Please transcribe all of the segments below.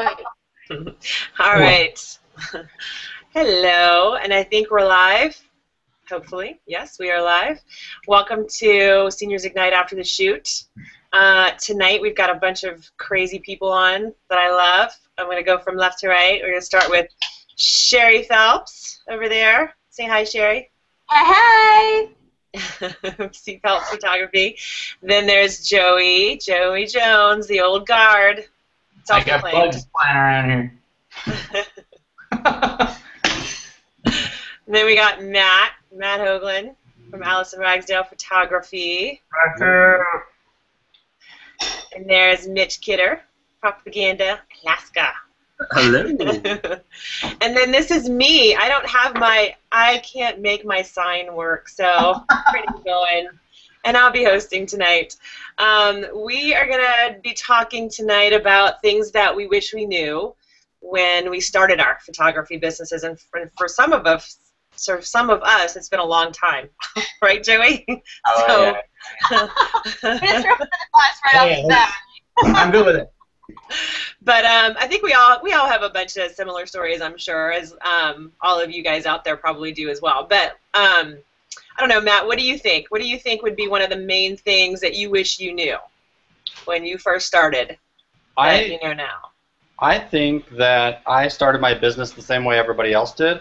All right. Hello, and I think we're live. Hopefully, yes, we are live. Welcome to Seniors Ignite After the Shoot. Tonight we've got a bunch of crazy people on that I love. I'm going to go from left to right. We're going to start with Sherry Phelps over there. Say hi, Sherry. Hi. See Phelps Photography. Then there's Joey Jones, the old guard. I got bugs flying around here. And then we got Matt Hoagland from Allison Ragsdale Photography. And there's Mitch Kidder, Propaganda, Alaska. Hello. And then this is me. I can't make my sign work, so I'm ready to go in. And I'll be hosting tonight. We are going to be talking tonight about things that we wish we knew when we started our photography businesses. And for some of us, it's been a long time. Right, Joey? Oh, so, yeah. I'm good with it. But I think we all have a bunch of similar stories, I'm sure, as all of you guys out there probably do as well. But I don't know, Matt, what do you think? What do you think would be one of the main things that you wish you knew when you first started that you know now? I think that I started my business the same way everybody else did,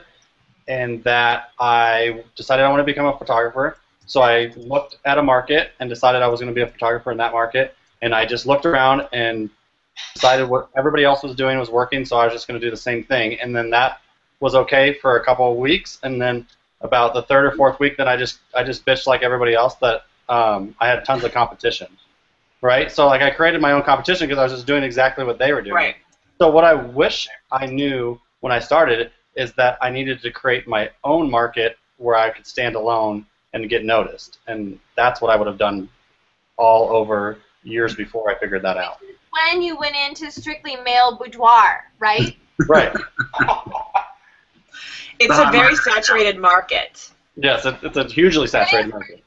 and that I decided I want to become a photographer. So I looked at a market and decided I was going to be a photographer in that market, and I just looked around and decided what everybody else was doing was working, so I was just going to do the same thing. And then that was okay for a couple of weeks, and then about the third or fourth week, then I just bitched like everybody else that I had tons of competition, right? So like I created my own competition because I was just doing exactly what they were doing. Right. So what I wish I knew when I started is that I needed to create my own market where I could stand alone and get noticed, and that's what I would have done all over years before I figured that out. When you went into strictly male boudoir, right? Right. It's a very saturated market. Yes, it's a hugely saturated market.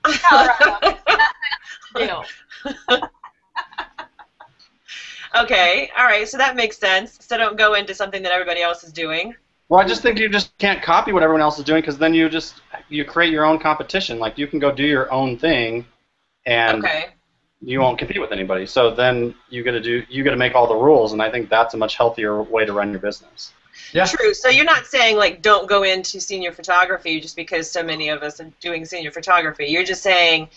Okay, all right, so that makes sense. So don't go into something that everybody else is doing. Well, I just think you just can't copy what everyone else is doing, because then you create your own competition. Like you can go do your own thing, and you won't compete with anybody. So then you got to make all the rules, and I think that's a much healthier way to run your business. Yeah. True. So you're not saying like don't go into senior photography just because so many of us are doing senior photography. You're just saying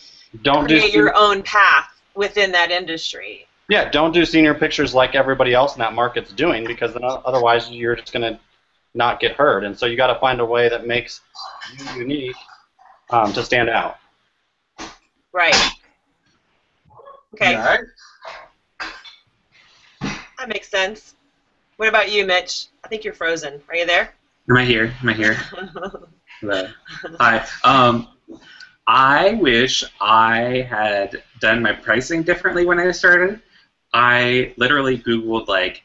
create your own path within that industry. Yeah, don't do senior pictures like everybody else in that market's doing, because then otherwise you're just going to not get heard. And so you got to find a way that makes you unique to stand out. Right. Okay. All right. That makes sense. What about you, Mitch? I think you're frozen. Are you there? Am I here? Hello. Hi. I wish I had done my pricing differently when I started. I literally Googled like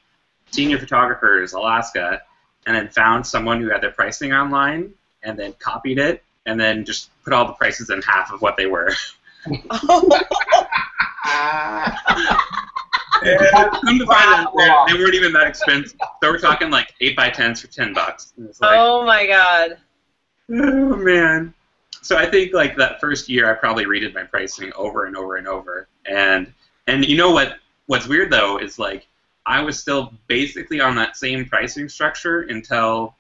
senior photographers Alaska, and then found someone who had their pricing online, and then copied it, and then just put all the prices in half of what they were. Come to find out, they weren't even that expensive. So we're talking like 8x10s for $10. Like, oh my God. Oh man. So I think like that first year I probably redid my pricing over and over and over. And you know what's weird though is like I was still basically on that same pricing structure until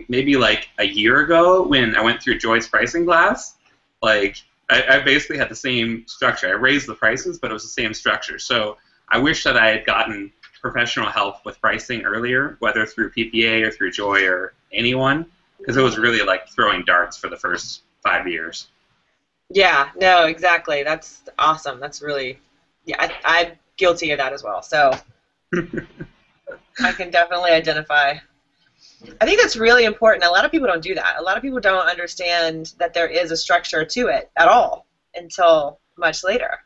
maybe like a year ago when I went through Joy's pricing class. Like I basically had the same structure. I raised the prices, but it was the same structure. So I wish that I had gotten professional help with pricing earlier, whether through PPA or through Joy or anyone, because it was really like throwing darts for the first 5 years. Yeah, no, exactly. That's awesome. That's really, yeah, I'm guilty of that as well. So I can definitely identify. I think that's really important. A lot of people don't do that. A lot of people don't understand that there is a structure to it at all until much later.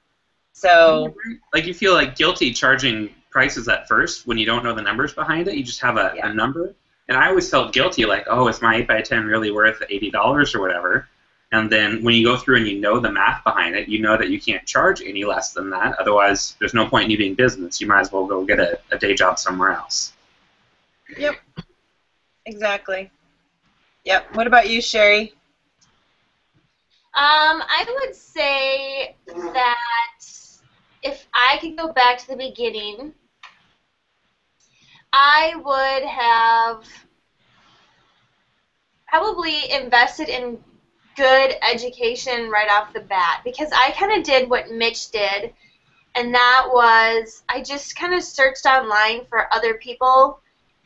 So, like, you feel like guilty charging prices at first when you don't know the numbers behind it. You just have a number. And I always felt guilty, like, oh, is my 8x10 really worth $80 or whatever? And then when you go through and you know the math behind it, you know that you can't charge any less than that. Otherwise, there's no point in you being business. You might as well go get a day job somewhere else. Yep. Exactly. Yep. What about you, Sherry? I would say that if I could go back to the beginning, I would have probably invested in good education right off the bat, because I kind of did what Mitch did, and that was I just kind of searched online for other people,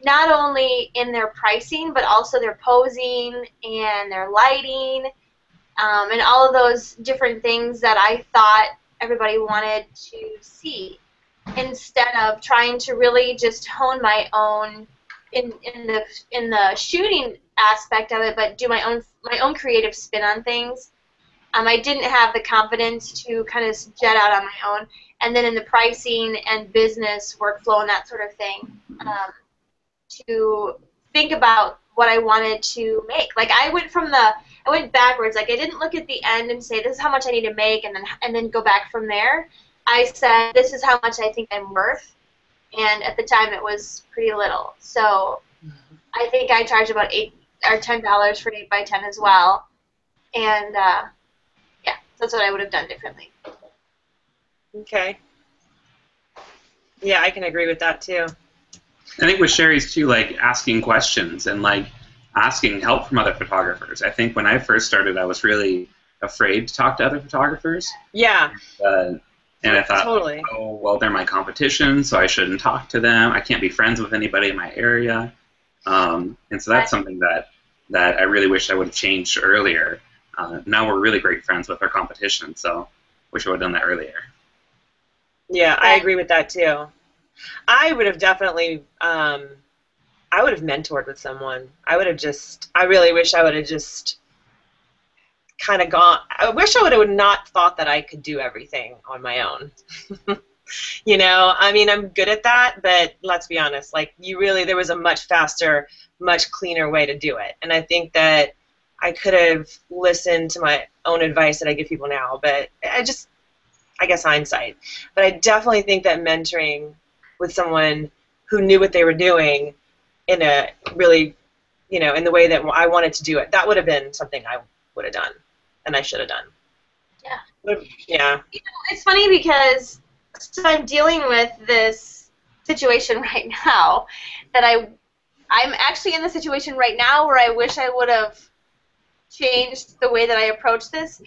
not only in their pricing, but also their posing and their lighting, and all of those different things that I thought everybody wanted to see, instead of trying to really just hone my own in the shooting aspect of it, but do my own creative spin on things. I didn't have the confidence to kind of jet out on my own, and then in the pricing and business workflow and that sort of thing, to think about what I wanted to make. Like I went backwards. Like I didn't look at the end and say this is how much I need to make, and then go back from there. I said this is how much I think I'm worth, and at the time it was pretty little. So I think I charged about $8 or $10 for an 8x10 as well, and yeah, that's what I would have done differently. Okay. Yeah, I can agree with that too. I think with Sherry's too, like asking questions and like asking help from other photographers. I think when I first started, I was really afraid to talk to other photographers. Yeah. And I thought, totally. oh, well, they're my competition, so I shouldn't talk to them. I can't be friends with anybody in my area. And so that's something that I really wish I would have changed earlier. Now we're really great friends with our competition, so wish I would have done that earlier. Yeah, I agree with that too. I would have definitely, I would have mentored with someone. I really wish I would have just kind of gone, I wish I would have not thought that I could do everything on my own. You know, I mean, I'm good at that, but let's be honest, like there was a much faster, much cleaner way to do it. And I think that I could have listened to my own advice that I give people now, but I guess hindsight. But I definitely think that mentoring with someone who knew what they were doing in a really, you know, in the way that I wanted to do it, that would have been something I would have done and I should have done. Yeah. Yeah. You know, it's funny because I'm dealing with this situation right now that I'm actually in the situation right now where I wish I would have changed the way that I approach this.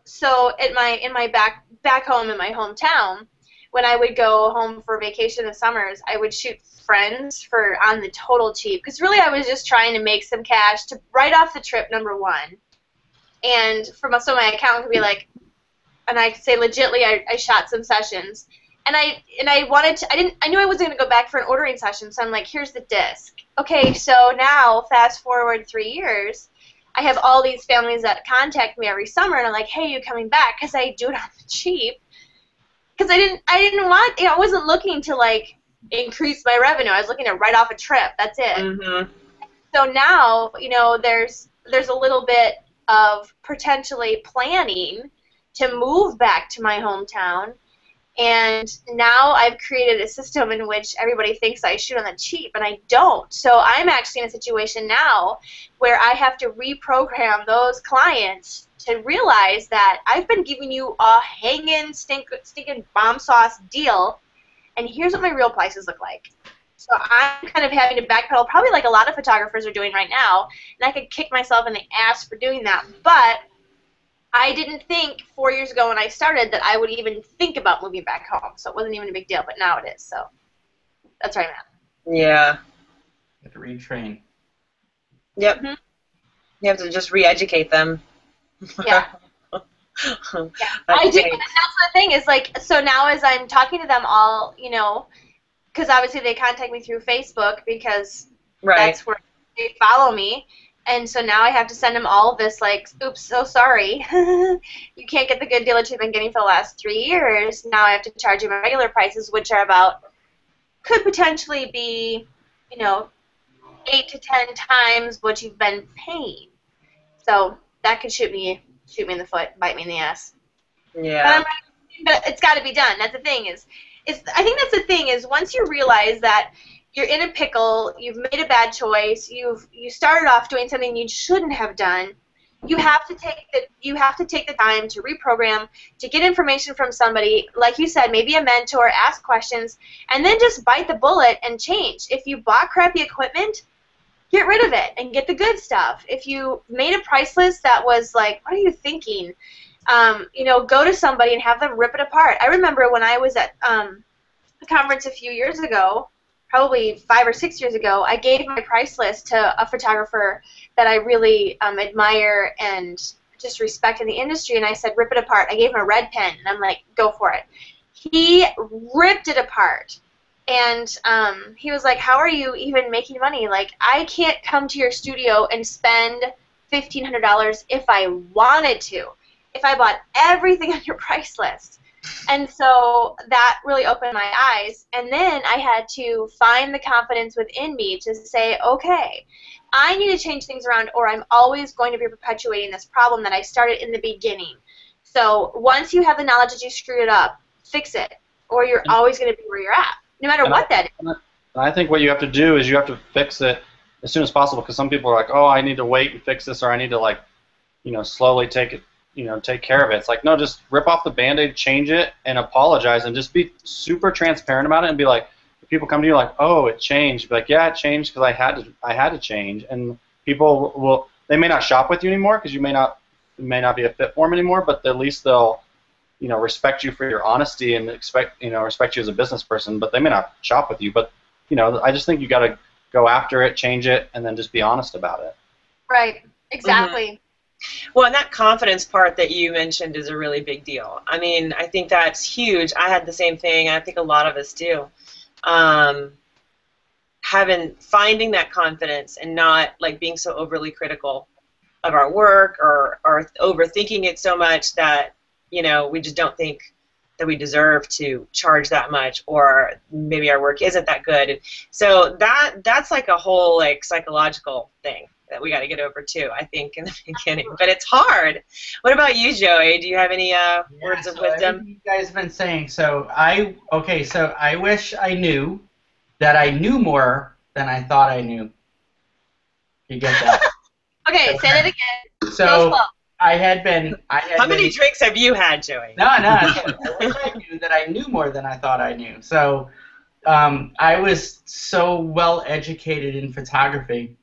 So in my back home in my hometown, when I would go home for vacation in the summers, I would shoot friends on the total cheap, because really I was just trying to make some cash to write off the trip, number one, and so my account could be like, and I could say legitly I shot some sessions, and I knew I wasn't going to go back for an ordering session, so I'm like, here's the disc. Okay, so now fast forward 3 years, I have all these families that contact me every summer, and I'm like, hey, you coming back? Because I do it on the cheap. Because I didn't want, I wasn't looking to like increase my revenue. I was looking to write off a trip. That's it. Mm-hmm. So now, you know, there's a little bit of potentially planning to move back to my hometown. And now I've created a system in which everybody thinks I shoot on the cheap, and I don't. So I'm actually in a situation now where I have to reprogram those clients to realize that I've been giving you a hanging, stinking bomb sauce deal, and here's what my real prices look like. So I'm kind of having to backpedal, probably like a lot of photographers are doing right now, and I could kick myself in the ass for doing that. But I didn't think 4 years ago when I started that I would even think about moving back home, so it wasn't even a big deal, but now it is, so that's where I'm at. Yeah. You have to retrain. Yep. Mm-hmm. You have to just re-educate them. Yeah. Yeah. I do, and that's the thing is, like, so now as I'm talking to them all, you know, because obviously they contact me through Facebook because that's where they follow me. And so now I have to send them all this, like, oops, so sorry. You can't get the good deal that you've been getting for the last 3 years. Now I have to charge you my regular prices, which are could potentially be, you know, 8 to 10 times what you've been paying. So that could shoot me in the foot, bite me in the ass. Yeah. But it's got to be done. That's the thing I think that's the thing is once you realize that you're in a pickle, you've made a bad choice, you started off doing something you shouldn't have done, you have to take the time to reprogram, to get information from somebody, like you said, maybe a mentor, ask questions, and then just bite the bullet and change. If you bought crappy equipment, get rid of it and get the good stuff. If you made a price list that was like, what are you thinking? Go to somebody and have them rip it apart. I remember when I was at a conference a few years ago, probably 5 or 6 years ago, I gave my price list to a photographer that I really admire and just respect in the industry, and I said, rip it apart. I gave him a red pen, and I'm like, go for it. He ripped it apart, and he was like, how are you even making money? Like, I can't come to your studio and spend $1,500 if I wanted to, if I bought everything on your price list. And so that really opened my eyes. And then I had to find the confidence within me to say, okay, I need to change things around or I'm always going to be perpetuating this problem that I started in the beginning. So once you have the knowledge that you screwed it up, fix it, or you're always going to be where you're at, no matter what that is. I think what you have to do is you have to fix it as soon as possible, because some people are like, oh, I need to wait and fix this, or I need to slowly take care of it. It's like, no, just rip off the Band-Aid, change it, and apologize, and just be super transparent about it, and be like, if people come to you like, oh, it changed, be like, yeah, it changed because I had to change, and people they may not shop with you anymore because you may not be a fit for them anymore, but at least they'll respect you for your honesty and respect you as a business person, but they may not shop with you. But I just think you got to go after it, change it, and then just be honest about it. Right. Exactly. Mm-hmm. Well, and that confidence part that you mentioned is a really big deal. I mean, I think that's huge. I had the same thing, and I think a lot of us do. Finding that confidence and not being so overly critical of our work or overthinking it so much that we just don't think that we deserve to charge that much, or maybe our work isn't that good. And so that's like a whole psychological thing that we got to get over too, I think, in the beginning. But it's hard. What about you, Joey? Do you have any words of wisdom? You guys have been saying. So I wish I knew that I knew more than I thought I knew. You get that? Okay, say that again. So I had been. How many drinks have you had, Joey? No. I wish I knew that I knew more than I thought I knew. So I was so well educated in photography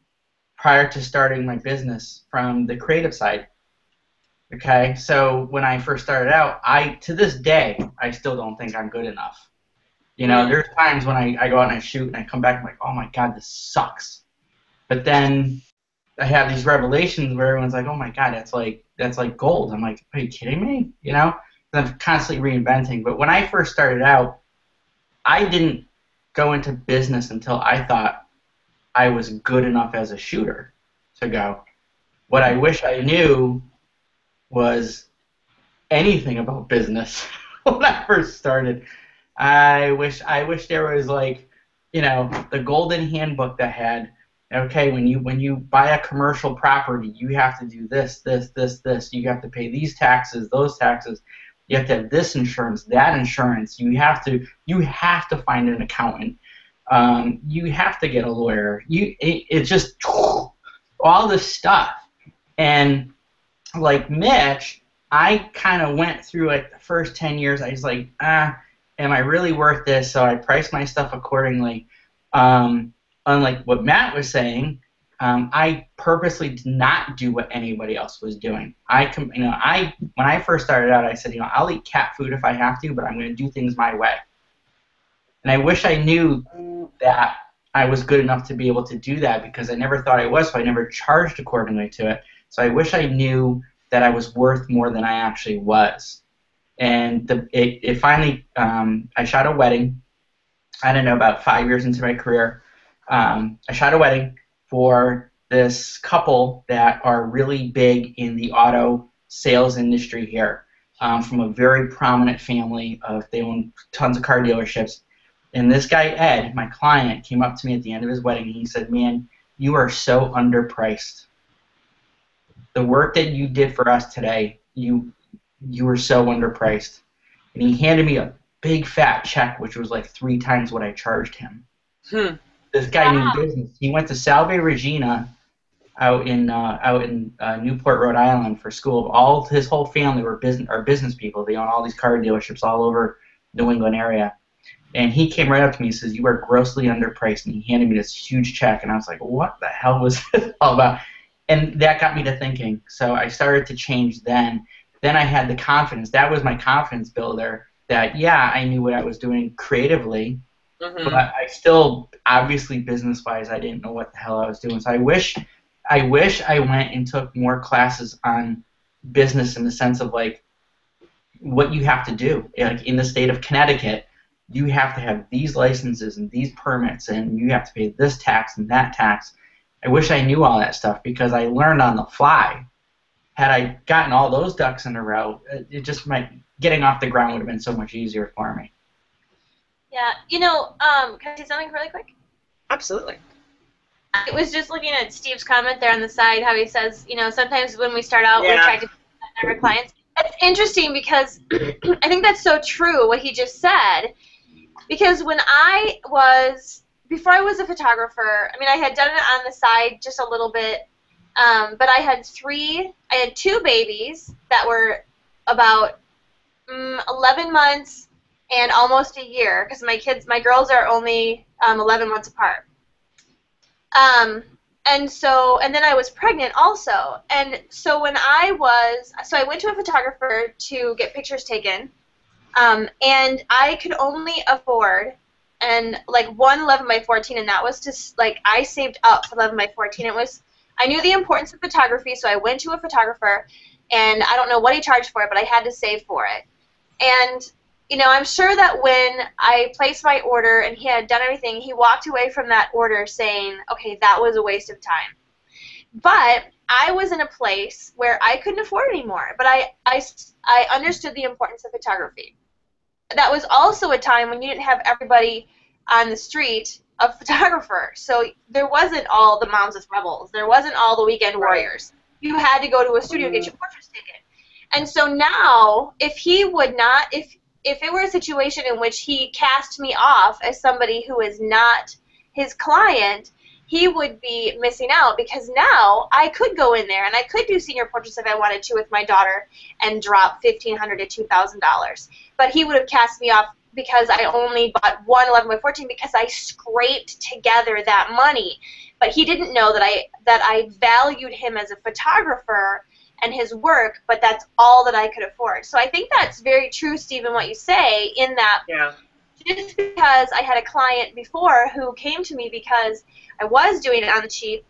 prior to starting my business from the creative side. Okay, so when I first started out, to this day, I still don't think I'm good enough. There's times when I go out and I shoot and I come back and I'm like, oh my God, this sucks. But then I have these revelations where everyone's like, oh my God, that's like gold. I'm like, are you kidding me? And I'm constantly reinventing. But when I first started out, I didn't go into business until I thought I was good enough as a shooter to go. What I wish I knew was anything about business when I first started. I wish there was the golden handbook that had, okay, when you buy a commercial property, you have to do this. You have to pay these taxes, those taxes. You have to have this insurance, that insurance. You have to find an accountant. You have to get a lawyer. It's just all this stuff. And like Mitch, I kind of went through it the first 10 years. I was like, am I really worth this? So I priced my stuff accordingly. Unlike what Matt was saying, I purposely did not do what anybody else was doing. When I first started out, I said, I'll eat cat food if I have to, but I'm going to do things my way. And I wish I knew that I was good enough to be able to do that, because I never thought I was, so I never charged accordingly to it. So I wish I knew that I was worth more than I actually was. And it finally, I shot a wedding, I don't know, about 5 years into my career. I shot a wedding for this couple that are really big in the auto sales industry here, from a very prominent family. They own tons of car dealerships. And this guy, Ed, my client, came up to me at the end of his wedding and he said, man, you are so underpriced. the work that you did for us today, you were so underpriced. And he handed me a big fat check, which was like 3 times what I charged him. This guy knew business. He went to Salve Regina out in Newport, Rhode Island for school. All his whole family are business people. They own all these car dealerships all over New England area. And he came right up to me and says, "You are grossly underpriced." And he handed me this huge check, and I was like, "What the hell was this all about?" And that got me to thinking. So I started to change then. Then I had the confidence. That was my confidence builder. That I knew what I was doing creatively, but I still, obviously, business-wise, I didn't know what the hell I was doing. So I wish I went and took more classes on business in the sense of like what you have to do. Like in the state of Connecticut, you have to have these licenses and these permits, and you have to pay this tax and that tax. I wish I knew all that stuff because I learned on the fly. Had I gotten all those ducks in a row, getting off the ground would have been so much easier for me. Yeah, can I say something really quick? Absolutely. I was just looking at Steve's comment there on the side, how he says, sometimes when we start out, we try to our clients. That's interesting because I think that's so true, what he just said. Because before I was a photographer, I had done it on the side just a little bit, but I had 2 babies that were about 11 months and almost a year, because my girls are only 11 months apart. And then I was pregnant also. And so I went to a photographer to get pictures taken, and I could only afford one 11x14, and that was I saved up for 11x14. I knew the importance of photography, so I went to a photographer, and I don't know what he charged for it, but I had to save for it. And I'm sure that when I placed my order and he had done everything, he walked away from that order saying, okay, that was a waste of time. But I was in a place where I couldn't afford anymore, but I understood the importance of photography. That was also a time when you didn't have everybody on the street a photographer, so there wasn't all the moms with rebels. There wasn't all the weekend warriors. You had to go to a studio to get your portraits taken. And so now, if it were a situation in which he cast me off as somebody who is not his client, he would be missing out, because now I could go in there and I could do senior portraits if I wanted to with my daughter and drop $1,500 to $2,000. But he would have cast me off because I only bought one 11x14 because I scraped together that money. But he didn't know that I valued him as a photographer and his work, but that's all that I could afford. So I think that's very true, Stephen, what you say, in that just because I had a client before who came to me because I was doing it on the cheap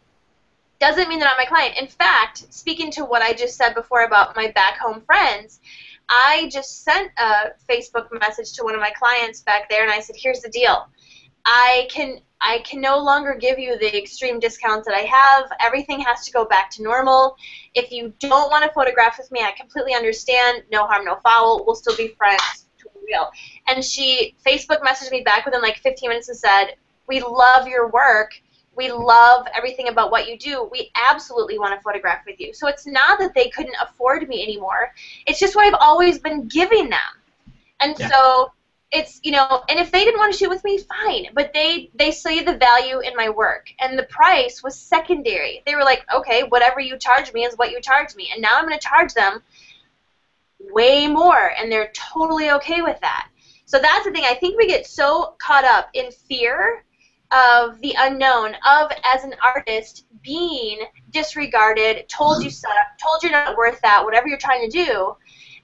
doesn't mean they're not my client. In fact, speaking to what I just said before about my back home friends, I just sent a Facebook message to one of my clients back there, and I said, here's the deal. I can no longer give you the extreme discounts that I have. Everything has to go back to normal. If you don't want to photograph with me, I completely understand. No harm, no foul. We'll still be friends. Real. And she Facebook messaged me back within like 15 minutes and said, we love your work. We love everything about what you do. We absolutely want to photograph with you. So it's not that they couldn't afford me anymore. It's just what I've always been giving them. And so it's, and if they didn't want to shoot with me, fine. But they see the value in my work. And the price was secondary. They were like, okay, whatever you charge me is what you charge me. And now I'm going to charge them way more. And they're totally okay with that. So that's the thing. I think we get so caught up in fear of the unknown, of as an artist being disregarded, told you suck, told you're not worth that, whatever you're trying to do,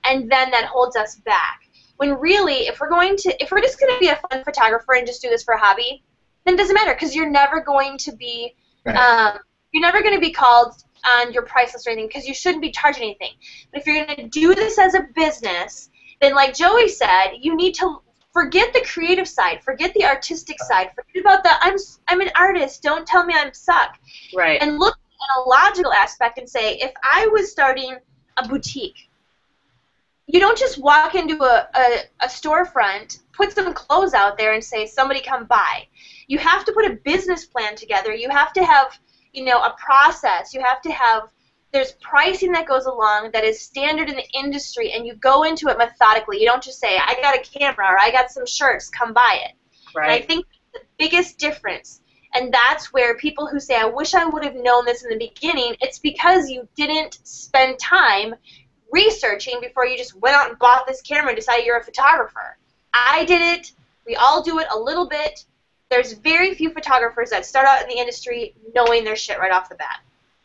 and then that holds us back. When really, if we're just going to be a fun photographer and just do this for a hobby, then it doesn't matter, because you're never going to be called on your price list or anything, because you shouldn't be charging anything. But if you're going to do this as a business, then like Joey said, you need to forget the creative side, forget the artistic side, forget about the I'm an artist, don't tell me I'm suck. Right. And look at a logical aspect and say, if I was starting a boutique, you don't just walk into a storefront, put some clothes out there and say, somebody come buy. You have to put a business plan together. You have to have, a process. You have to have, there's pricing that goes along that is standard in the industry, and you go into it methodically. You don't just say, I got a camera or I got some shirts, come buy it. Right. And I think the biggest difference, and that's where people who say, I wish I would have known this in the beginning, it's because you didn't spend time researching before you just went out and bought this camera and decided you're a photographer. I did it. We all do it a little bit. There's very few photographers that start out in the industry knowing their shit right off the bat.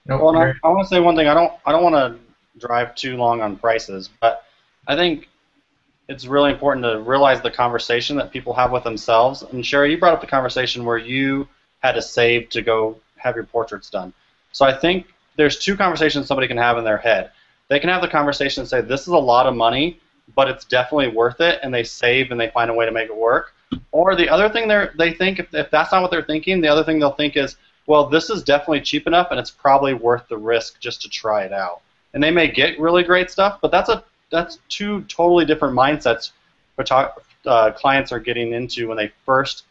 Well, I want to say one thing. I don't want to drive too long on prices, but I think it's really important to realize the conversation that people have with themselves. And Sherry, you brought up the conversation where you had to save to go have your portraits done. So I think there's two conversations somebody can have in their head. They can have the conversation and say, this is a lot of money, but it's definitely worth it, and they save and they find a way to make it work. Or the other thing they think, if that's not what they're thinking, the other thing they'll think is, well, this is definitely cheap enough, and it's probably worth the risk just to try it out. And they may get really great stuff, but that's two totally different mindsets clients are getting into when they first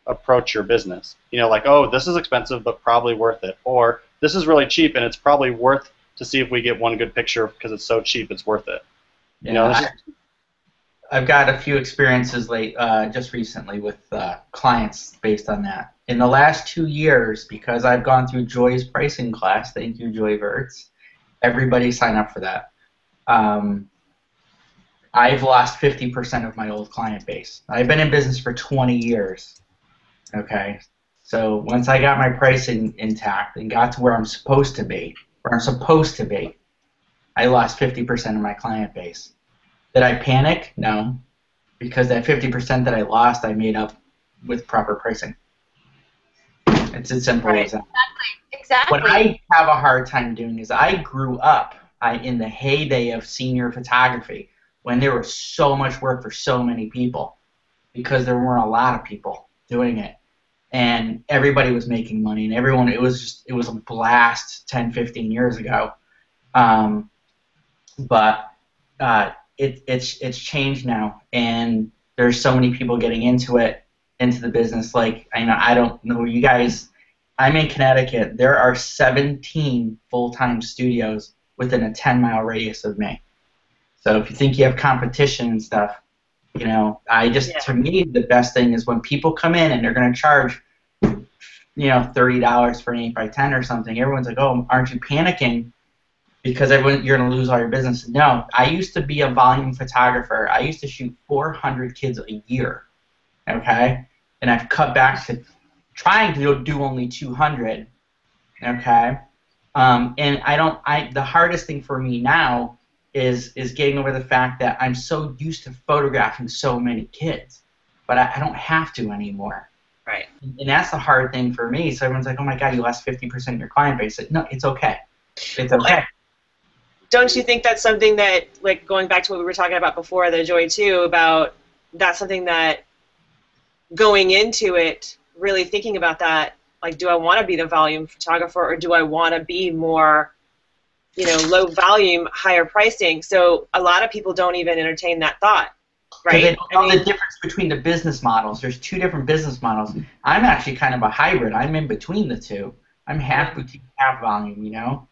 approach your business. You know, like, oh, this is expensive, but probably worth it. Or this is really cheap, and it's probably worth to see if we get one good picture because it's so cheap, it's worth it. You know, I've got a few experiences just recently with clients based on that. In the last 2 years, because I've gone through Joy's pricing class, thank you, Joy Verts, everybody sign up for that. I've lost 50% of my old client base. I've been in business for 20 years. Okay, so once I got my pricing intact and got to where I'm supposed to be, I lost 50% of my client base. Did I panic? No, because that 50% that I lost, I made up with proper pricing. It's as simple as that. Exactly. What I have a hard time doing is I grew up in the heyday of senior photography when there was so much work for so many people because there weren't a lot of people doing it. And everybody was making money, and everyone, it was a blast 10, 15 years ago. But it's changed now, and there's so many people getting into the business. Like, I don't know you guys. I'm in Connecticut. There are 17 full-time studios within a 10-mile radius of me. So if you think you have competition and stuff, to me, the best thing is when people come in and they're going to charge, $30 for an 8x10 or something. Everyone's like, oh, aren't you panicking because you're going to lose all your business? No, I used to be a volume photographer. I used to shoot 400 kids a year, okay? And I've cut back to trying to do only 200, okay? And the hardest thing for me now is getting over the fact that I'm so used to photographing so many kids, but I don't have to anymore. Right. And that's the hard thing for me. So everyone's like, oh my God, you lost 50% of your client base. No, it's okay. It's okay. Don't you think that's something that, like, going back to what we were talking about before, the Joy too, about that's something that going into it, really thinking about that, like, do I want to be the volume photographer or do I want to be more, low volume, higher pricing? So a lot of people don't even entertain that thought, right? They don't know the difference between the business models. There's two different business models. I'm actually kind of a hybrid. I'm in between the two. I'm half boutique, half volume, A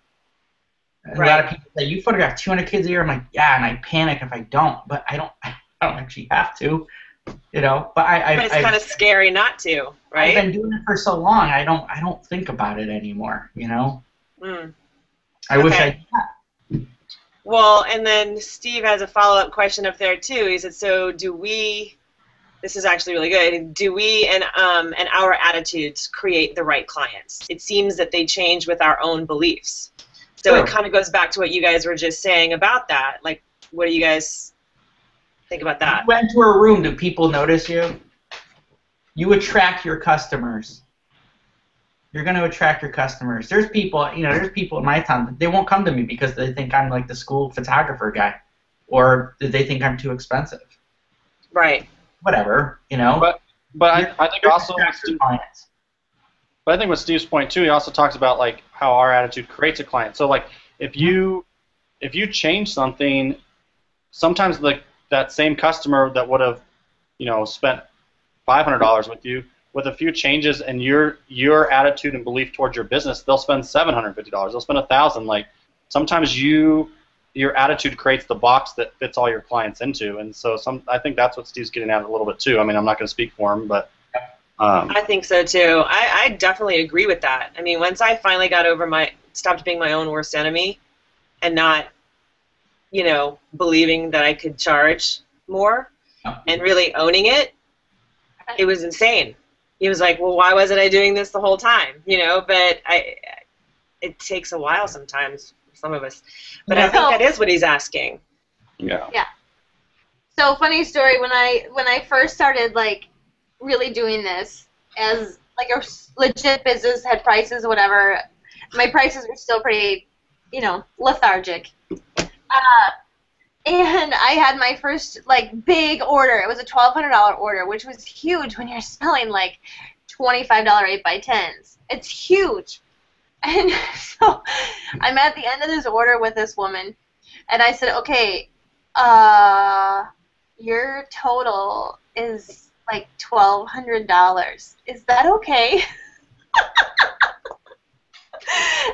lot of people say, you photograph 200 kids a year. I'm like, yeah, and I panic if I don't, but I don't actually have to, But it's kind of scary not to, right? I've been doing it for so long, I don't think about it anymore, I wish I had. Well, and then Steve has a follow-up question up there too. He said, so do we? This is actually really good. Do we and our attitudes create the right clients? It seems that they change with our own beliefs. So It kind of goes back to what you guys were just saying about that. Like, what do you guys think about that? You went to a room. Do people notice you? You attract your customers. You're going to attract your customers. There's people, there's people in my town, they won't come to me because they think I'm like the school photographer guy, or they think I'm too expensive. Right. Whatever, But I think also. But I think with Steve's point too, he also talks about like how our attitude creates a client. So like if you change something, sometimes that same customer that would have spent $500 with you, with a few changes and your attitude and belief towards your business, they'll spend $750. They'll spend $1,000. Like sometimes your attitude creates the box that fits all your clients into, and so I think that's what Steve's getting at a little bit too. I mean, I'm not going to speak for him, but I think so too. I definitely agree with that. I mean, once I finally got over stopped being my own worst enemy, and not, believing that I could charge more, and really owning it, it was insane. He was like, well, why wasn't I doing this the whole time? But it takes a while sometimes for some of us. But I think that is what he's asking. Yeah. Yeah. So funny story, when I first started really doing this as a legit business, had prices, whatever, my prices were still pretty, lethargic. And I had my first big order. It was a $1,200 order, which was huge when you're selling $25 8x10s. It's huge. And so I'm at the end of this order with this woman, and I said, okay, your total is $1,200. Is that okay?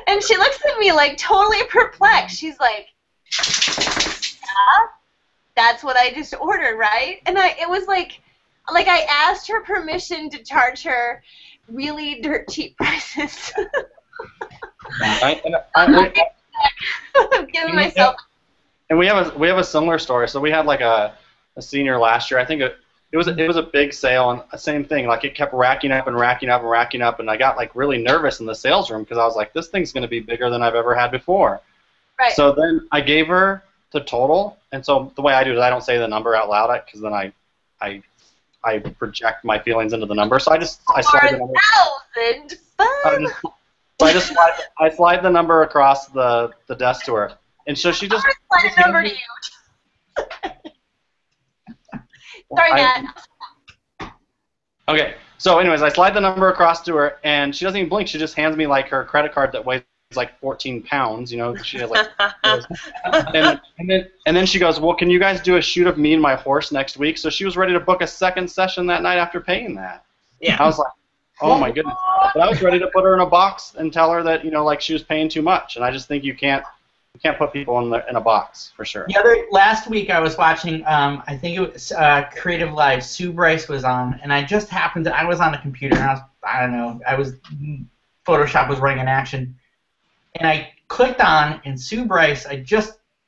And she looks at me totally perplexed. She's like, yeah, that's what I just ordered, right? And it was like I asked her permission to charge her really dirt cheap prices. I'm giving myself. And we have a similar story. So we had a senior last year. I think it was a big sale, and the same thing. It kept racking up and racking up and racking up, and I got really nervous in the sales room because I was like, this thing's going to be bigger than I've ever had before. Right. So then I gave her the total, and so the way I do it is I don't say the number out loud because then I project my feelings into the number. So I slide the number. I slide the number across the desk to her, and so she just. Slide a number to you. Sorry, Matt. Okay, so anyways, I slide the number across to her, and she doesn't even blink. She just hands me her credit card that weighs 14 pounds. She has and then she goes, well, can you guys do a shoot of me and my horse next week? So she was ready to book a second session that night after paying that. Yeah. I was like, oh my goodness. But I was ready to put her in a box and tell her that she was paying too much, and I just think you can't put people in a box for sure. Last week I was watching, I think it was Creative Live. Sue Bryce was on, and I just happened to, I was on the computer, and Photoshop was running in action, and I clicked on, and Sue Bryce,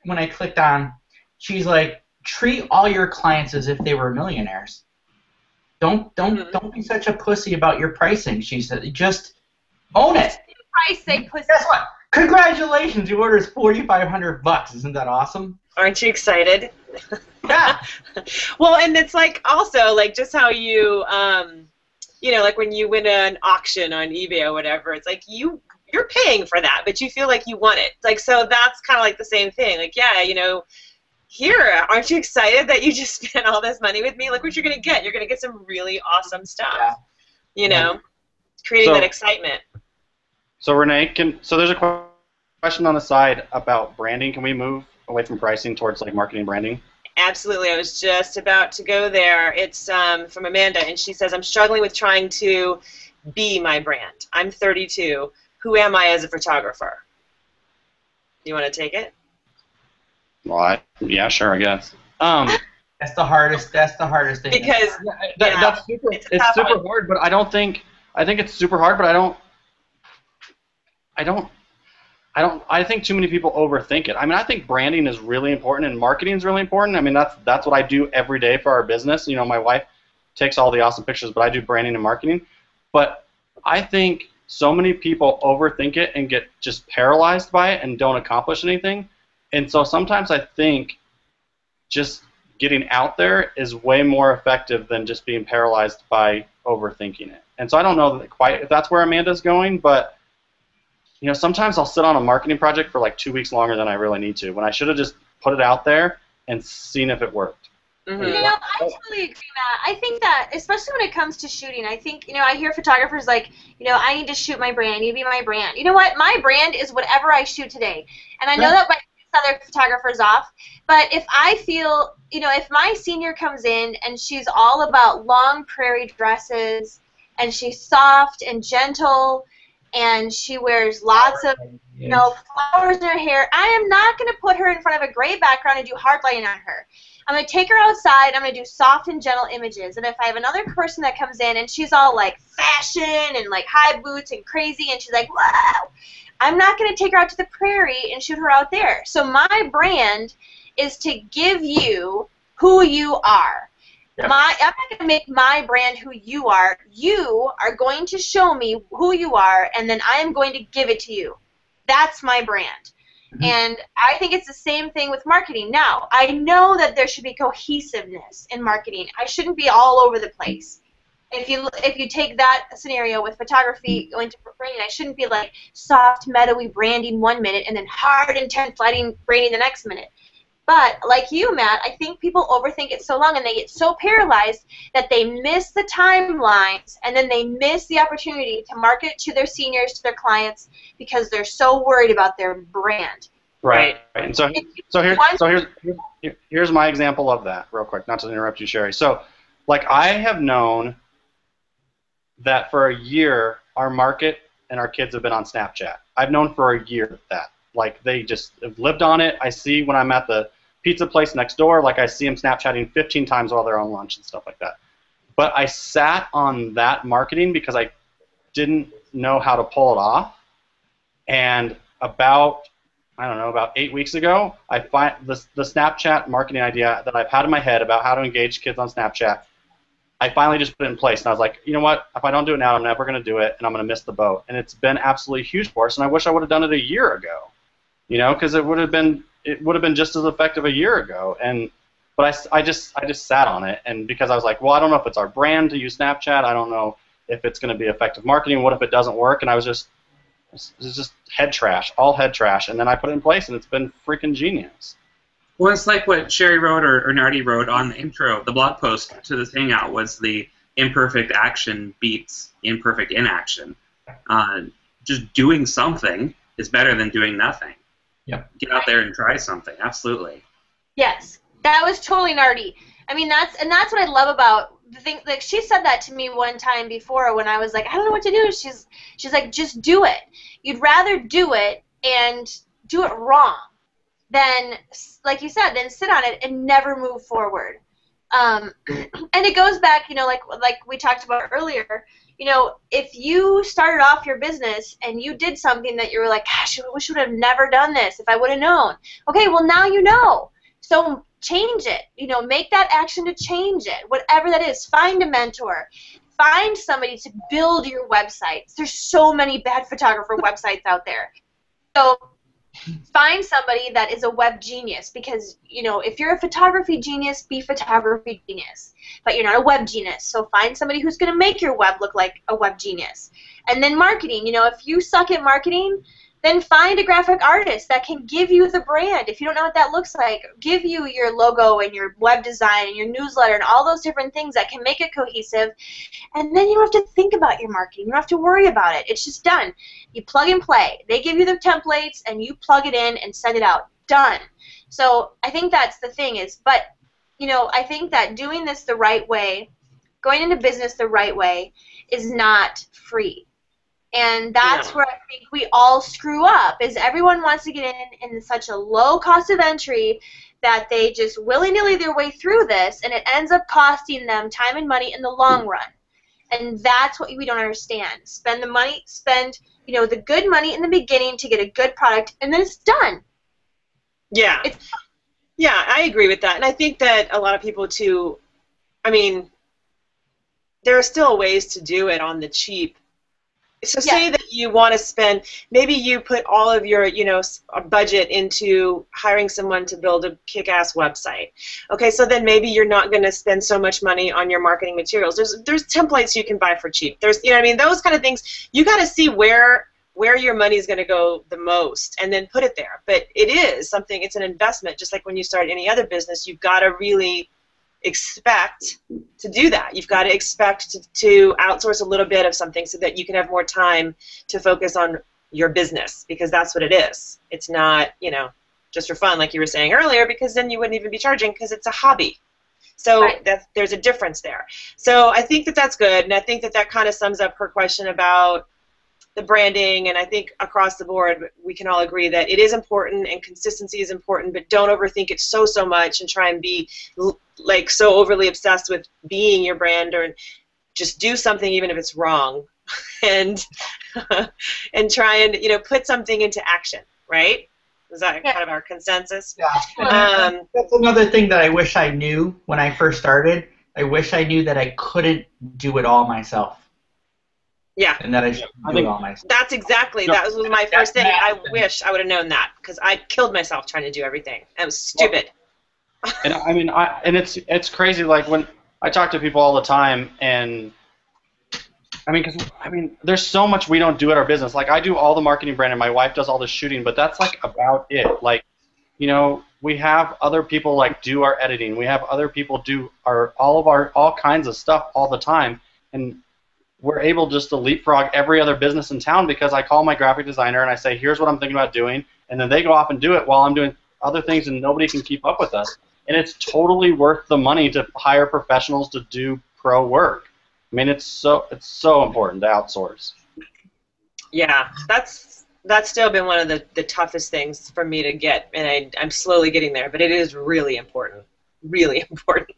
when I clicked on, she's like, treat all your clients as if they were millionaires. Don't be such a pussy about your pricing, she said. Just own it. Pricing, pussy. Guess what? Congratulations, your order is $4,500. Isn't that awesome? Aren't you excited? Yeah. Well, and it's also just how you, when you win an auction on eBay or whatever, it's you're paying for that, but you feel like you want it. So that's kind of the same thing. Here, aren't you excited that you just spent all this money with me? Look what you're going to get. You're going to get some really awesome stuff. Yeah. Creating that excitement. So Renee, so there's a question on the side about branding. Can we move away from pricing towards marketing branding? Absolutely. I was just about to go there. It's from Amanda, and she says, I'm struggling with trying to be my brand. I'm 32. Who am I as a photographer? You want to take it? Well, yeah, sure, I guess. That's the hardest thing. Because that's super. It's super hard, but I think it's super hard, but I think too many people overthink it. I mean, I think branding is really important and marketing is really important. I mean, that's what I do every day for our business. My wife takes all the awesome pictures, but I do branding and marketing. But I think so many people overthink it and get just paralyzed by it and don't accomplish anything. And so sometimes I think just getting out there is way more effective than just being paralyzed by overthinking it. And so I don't know quite if that's where Amanda's going, but sometimes I'll sit on a marketing project for 2 weeks longer than I really need to, when I should have just put it out there and seen if it worked. Mm-hmm. I totally agree, Matt. I think that, especially when it comes to shooting, I think, I hear photographers I need to shoot my brand, I need to be my brand. You know what? My brand is whatever I shoot today. And I know that might piss other photographers off, but if I feel, if my senior comes in and she's all about long prairie dresses and she's soft and gentle and she wears lots of, flowers in her hair. I am not going to put her in front of a gray background and do hard lighting on her. I'm going to take her outside. I'm going to do soft and gentle images. And if I have another person that comes in and she's all like fashion and like high boots and crazy and she's like, wow, I'm not going to take her out to the prairie and shoot her out there. So my brand is to give you who you are. I'm not going to make my brand who you are. You are going to show me who you are, and then I am going to give it to you. That's my brand. And I think it's the same thing with marketing. Now, I know that there should be cohesiveness in marketing. I shouldn't be all over the place. If you take that scenario with photography going to branding, I shouldn't be like soft, meadowy branding 1 minute and then hard, intense lighting branding the next minute. But like you, Matt, I think people overthink it so long and they get so paralyzed that they miss the timelines and then they miss the opportunity to market to their seniors, to their clients, because they're so worried about their brand. Right. And here's my example of that, real quick, not to interrupt you, Sherry. So, like, I have known that for a year our market and our kids have been on Snapchat. I've known for a year that. Like, they just have lived on it. I see when I'm at the pizza place next door, like I see them Snapchatting 15 times while they're on lunch and stuff like that. But I sat on that marketing because I didn't know how to pull it off. And about 8 weeks ago, I find the Snapchat marketing idea that I've had in my head about how to engage kids on Snapchat, I finally just put it in place. And I was like, you know what? If I don't do it now, I'm never going to do it, and I'm going to miss the boat. And it's been absolutely huge for us, and I wish I would have done it a year ago. Because it would have been just as effective a year ago. But I just sat on it, and because I was like, well, I don't know if it's our brand to use Snapchat. I don't know if it's going to be effective marketing. What if it doesn't work? And I was just head trash, all head trash. And then I put it in place, and it's been freaking genius. Well, it's like what Sherry wrote or Nardi wrote on the intro. The blog post to this hangout was the imperfect action beats imperfect inaction. Just doing something is better than doing nothing. Yep. Get out there and try something. Absolutely. Yes, that was totally Nardi. I mean, that's what I love about the thing. Like, she said that to me one time before when I was like, I don't know what to do. She's like, just do it. You'd rather do it and do it wrong than, like you said, then sit on it and never move forward. And it goes back, like we talked about earlier. If you started off your business and you did something that you were like, gosh, I wish I would have never done this if I would have known. Okay, well, now you know. So change it. Make that action to change it. Whatever that is, find a mentor. Find somebody to build your websites. There's so many bad photographer websites out there. So find somebody that is a web genius, because if you're a photography genius, be photography genius, but you're not a web genius. So find somebody who's going to make your web look like a web genius. And then marketing, if you suck at marketing, then find a graphic artist that can give you the brand. If you don't know what that looks like, give you your logo and your web design and your newsletter and all those different things that can make it cohesive. And then you don't have to think about your marketing. You don't have to worry about it. It's just done. You plug and play. They give you the templates and you plug it in and send it out. Done. So I think that's the thing is, but I think that doing this the right way, going into business the right way, is not free. And that's where I think we all screw up, is everyone wants to get in such a low cost of entry that they just willy-nilly their way through this, and it ends up costing them time and money in the long run. And that's what we don't understand. Spend the money, the good money in the beginning to get a good product, and then it's done. Yeah. I agree with that. And I think that a lot of people, too, there are still ways to do it on the cheap. So say that you want to spend, maybe you put all of your, budget into hiring someone to build a kick-ass website. Okay, so then maybe you're not going to spend so much money on your marketing materials. There's templates you can buy for cheap. There's, those kind of things. You got to see where your money is going to go the most, and then put it there. But it is something. It's an investment, just like when you start any other business. You've got to really expect to do that. You've got to expect to outsource a little bit of something so that you can have more time to focus on your business, because that's what it is. It's not, just for fun, like you were saying earlier, because then you wouldn't even be charging, because it's a hobby. So there's a difference there. So I think that that's good, and I think that kind of sums up her question about the branding, and I think across the board we can all agree that it is important and consistency is important, but don't overthink it so much and try and be like so overly obsessed with being your brand, or just do something even if it's wrong and and try and, you know, put something into action, right? Is that kind of our consensus? Yeah. That's another thing that I wish I knew when I first started. I wish I knew that I couldn't do it all myself. Yeah. And that I should do it all myself. That's exactly, that was my first thing. I wish I would have known that, because I killed myself trying to do everything. That was stupid. And I mean, it's crazy. Like when I talk to people all the time, and I mean, because there's so much we don't do at our business. Like I do all the marketing, brand, and my wife does all the shooting, but that's like about it. Like, you know, we have other people like do our editing. We have other people do all kinds of stuff all the time, and we're able just to leapfrog every other business in town because I call my graphic designer and I say, here's what I'm thinking about doing, and then they go off and do it while I'm doing other things, and nobody can keep up with us. And it's totally worth the money to hire professionals to do pro work. I mean, it's so important to outsource. Yeah, that's still been one of the toughest things for me to get, and I'm slowly getting there, but it is really important. Really important.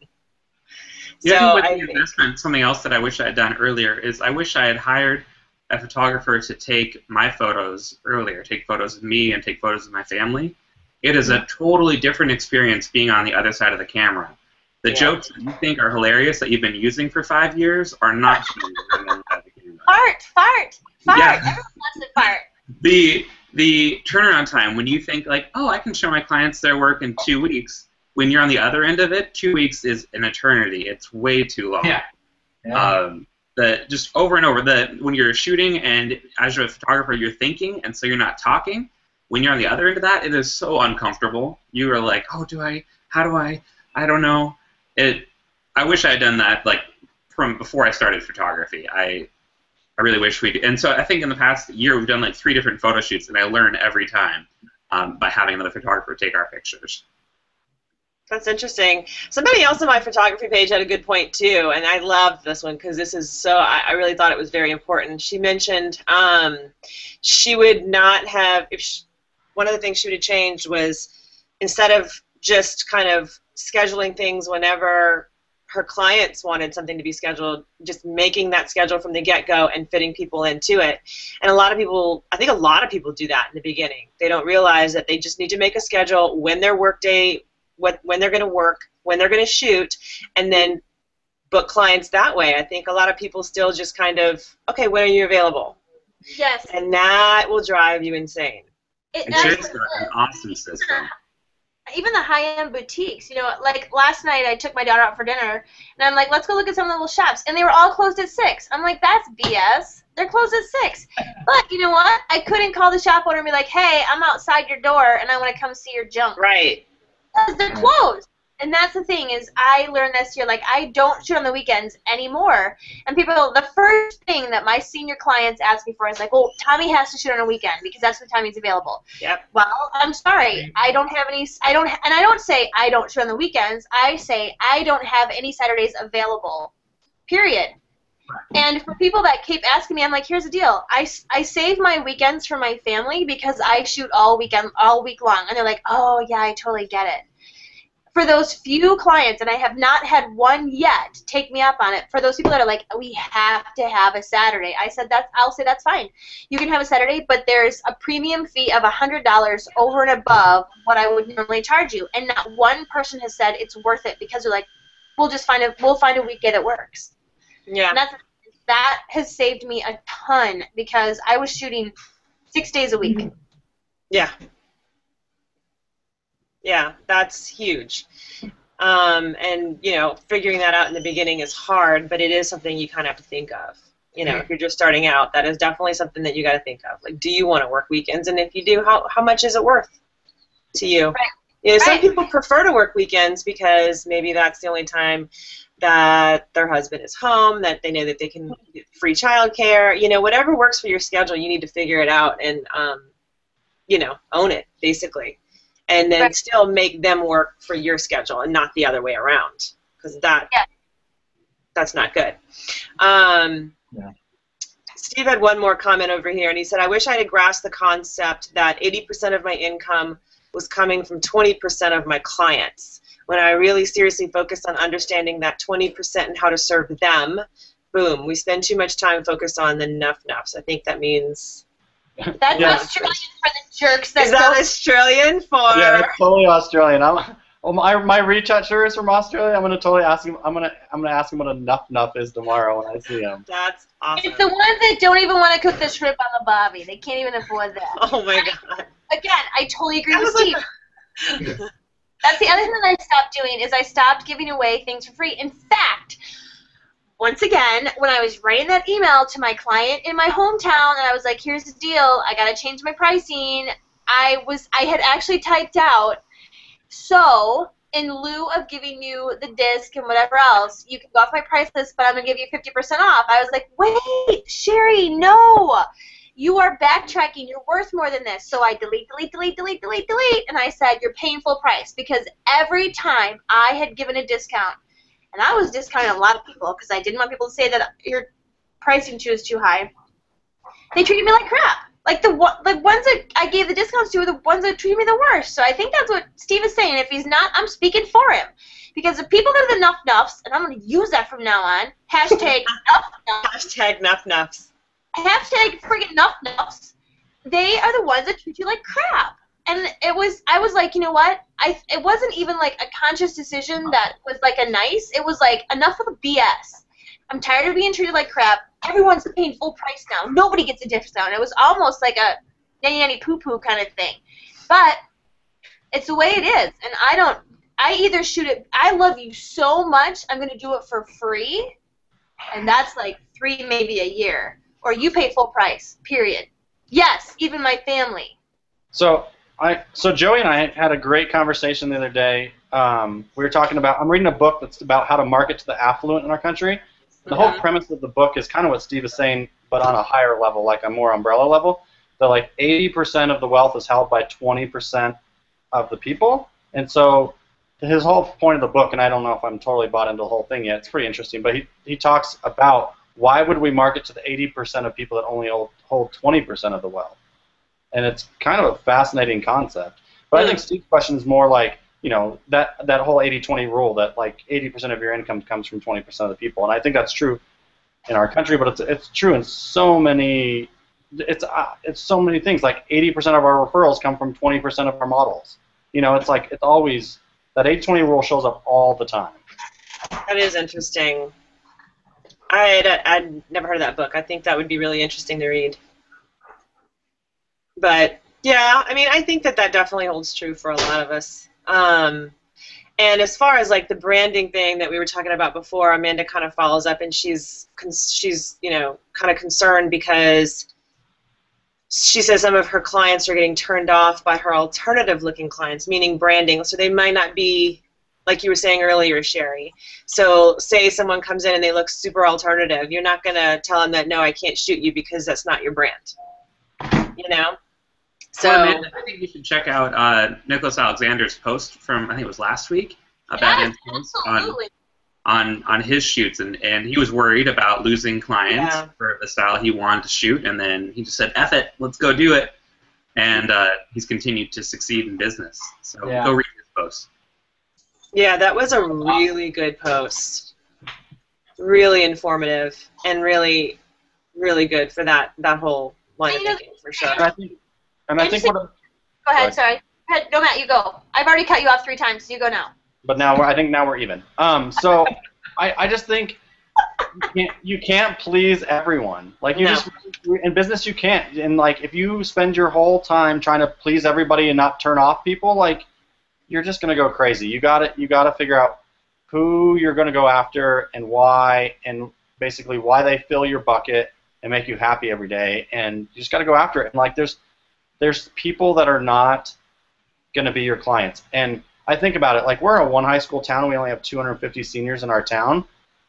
Yeah, with the investment, something else that I wish I had done earlier is I wish I had hired a photographer to take my photos earlier, take photos of me and take photos of my family. It is a totally different experience being on the other side of the camera. The jokes that you think are hilarious that you've been using for 5 years are not funny on the other side of the camera. Fart. Yeah. Everyone wants to fart. The turnaround time, when you think like, oh, I can show my clients their work in 2 weeks, when you're on the other end of it, 2 weeks is an eternity. It's way too long. Just over and over, when you're shooting and as a photographer you're thinking, and so you're not talking, when you're on the other end of that, it is so uncomfortable. You are like, oh, how do I don't know. I wish I had done that like from before I started photography. I really wish we did. And so I think in the past year we've done like 3 different photo shoots, and I learn every time by having another photographer take our pictures. That's interesting. Somebody else on my photography page had a good point too, and I loved this one because this is so. I really thought it was very important. She mentioned she would not have. One of the things she would have changed was instead of just kind of scheduling things whenever her clients wanted something to be scheduled, just making that schedule from the get-go and fitting people into it. And a lot of people, I think a lot of people do that in the beginning. They don't realize that they just need to make a schedule when their workday. When they're going to work, when they're going to shoot, and then book clients that way. I think a lot of people still just kind of, okay, when are you available? Yes. And that will drive you insane. It's an awesome system. Even the high-end boutiques, you know, like last night I took my daughter out for dinner, and I'm like, let's go look at some of the little shops, and they were all closed at 6. I'm like, that's BS. They're closed at 6. But you know what? I couldn't call the shop owner and be like, hey, I'm outside your door, and I want to come see your junk. Right. Because they're closed. And that's the thing is I learned this year, like I don't shoot on the weekends anymore. And people, the first thing that my senior clients ask me for is like, well, Tommy has to shoot on a weekend because that's when Tommy's available. Yep. Well, I'm sorry. I don't have any, and I don't say I don't shoot on the weekends. I say I don't have any Saturdays available, period. And for people that keep asking me, I'm like, here's the deal. I save my weekends for my family because I shoot all week long. And they're like, oh, yeah, I totally get it. For those few clients, and I have not had one yet take me up on it, for those people that are like, we have to have a Saturday, I'll say that's fine. You can have a Saturday, but there's a premium fee of $100 over and above what I would normally charge you. And not one person has said it's worth it because they're like, we'll find a weekday that works. Yeah. And that has saved me a ton because I was shooting 6 days a week. Yeah. Yeah, that's huge. And, you know, figuring that out in the beginning is hard, but it is something you kind of have to think of. You know, if you're just starting out, that is definitely something that you got to think of. Like, do you want to work weekends? And if you do, how much is it worth to you? Right. You know, some people prefer to work weekends because maybe that's the only time that their husband is home, that they know that they can get free childcare. You know, whatever works for your schedule, you need to figure it out and, you know, own it, basically. And then still make them work for your schedule and not the other way around, because that's not good. Steve had one more comment over here, and he said, I wish I had grasped the concept that 80% of my income was coming from 20% of my clients. When I really seriously focused on understanding that 20% and how to serve them, boom, we spend too much time focused on the nuff-nuffs. I think that means... That's Australian for the jerks that Is that Australian for... Yeah, that's totally Australian. My reach out sure is from Australia. I'm gonna totally ask him. I'm gonna ask him what a nuff is tomorrow when I see him. That's awesome. It's the ones that don't even want to cook the shrimp on the barbie. They can't even afford that. Oh my god. Again, I totally agree with Steve. That's the other thing that I stopped doing is I stopped giving away things for free. In fact, once again, when I was writing that email to my client in my hometown and I was like, here's the deal, I gotta change my pricing, I had actually typed out, so in lieu of giving you the disc and whatever else, you can go off my price list, but I'm going to give you 50% off. I was like, wait, Sherry, no. You are backtracking. You're worth more than this. So I delete, and I said, you're paying full price. Because every time I had given a discount, and I was discounting a lot of people because I didn't want people to say that your pricing is too high, they treated me like crap. Like the ones that I gave the discounts to are the ones that treat me the worst. So I think that's what Steve is saying. If he's not, I'm speaking for him. Because the people that are the nuff-nuffs, and I'm going to use that from now on, hashtag nuff-nuffs. Hashtag nuff-nuffs. Hashtag friggin' nuff-nuffs. They are the ones that treat you like crap. And I was like, you know what? It wasn't even like a conscious decision that was like a nice. It was like, enough of the BS. I'm tired of being treated like crap. Everyone's paying full price now. Nobody gets a discount. It was almost like a nanny poo-poo kind of thing. But it's the way it is. And I either shoot it, I love you so much, I'm going to do it for free. And that's like $3 maybe a year. Or you pay full price, period. Yes, even my family. So Joey and I had a great conversation the other day. We were talking about, I'm reading a book that's about how to market to the affluent in our country. The whole premise of the book is kind of what Steve is saying, but on a higher level, like a more umbrella level. That like 80% of the wealth is held by 20% of the people. And so his whole point of the book, and I don't know if I'm totally bought into the whole thing yet, it's pretty interesting, but he talks about why would we market to the 80% of people that only hold 20% of the wealth? And it's kind of a fascinating concept. But I think Steve's question is more like, you know, that whole 80-20 rule that like 80% of your income comes from 20% of the people, and I think that's true in our country, but it's true in so many it's so many things. Like 80% of our referrals come from 20% of our models. You know, it's like it's always that 80-20 rule shows up all the time. That is interesting. I'd never heard of that book. I think that would be really interesting to read. But yeah, I mean, I think that definitely holds true for a lot of us. And as far as like the branding thing that we were talking about before, Amanda kind of follows up, and she's you know, kind of concerned because she says some of her clients are getting turned off by her alternative looking clients, meaning branding. So they might not be, like you were saying earlier, Sherry. So say someone comes in and they look super alternative. You're not going to tell them that, no, I can't shoot you because that's not your brand. You know? So well, Amanda, I think you should check out Nicholas Alexander's post from, I think it was last week, about influence on his shoots, and he was worried about losing clients for the style he wanted to shoot, and then he just said, F it, let's go do it. And he's continued to succeed in business. So go read his post. Yeah, that was a really good post. Really informative and really, really good for that whole line of thinking, for sure. And I think go ahead, sorry. No, Matt, you go. I've already cut you off 3 times, so you go now. But now I think we're even. So I just think you can't please everyone. Like just in business you can't. And like if you spend your whole time trying to please everybody and not turn off people, like you're just gonna go crazy. You gotta figure out who you're gonna go after and why, and basically why they fill your bucket and make you happy every day. And you just gotta go after it. And like there's people that are not gonna be your clients. And I think about it, like we're a one high school town and we only have 250 seniors in our town,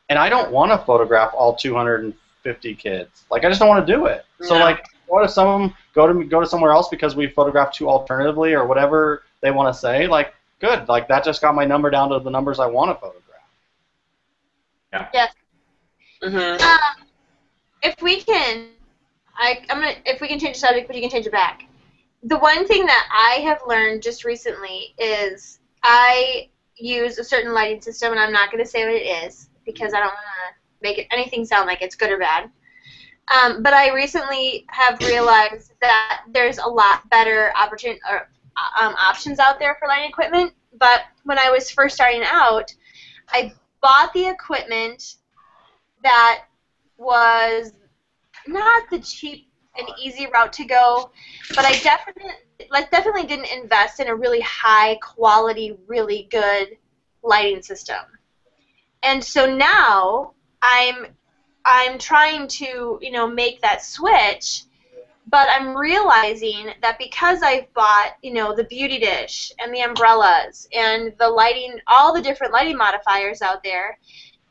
and I don't want to photograph all 250 kids. Like I just don't want to do it. No. So like, what if some of them go to somewhere else because we photographed too alternatively or whatever they want to say? Like good, like that just got my number down to the numbers I want to photograph. Yeah. Yes. Mm-hmm. If we can I'm gonna, if we can change the subject, but you can change it back. The one thing that I have learned just recently is I use a certain lighting system, and I'm not going to say what it is because I don't want to make it anything sound like it's good or bad. But I recently have realized that there's a lot better options out there for lighting equipment. But when I was first starting out, I bought the equipment that was not the cheap and easy route to go, but I definitely didn't invest in a really high quality, really good lighting system. And so now I'm trying to, make that switch, but I'm realizing that because I've bought, the beauty dish and the umbrellas and the lighting, all the different lighting modifiers out there,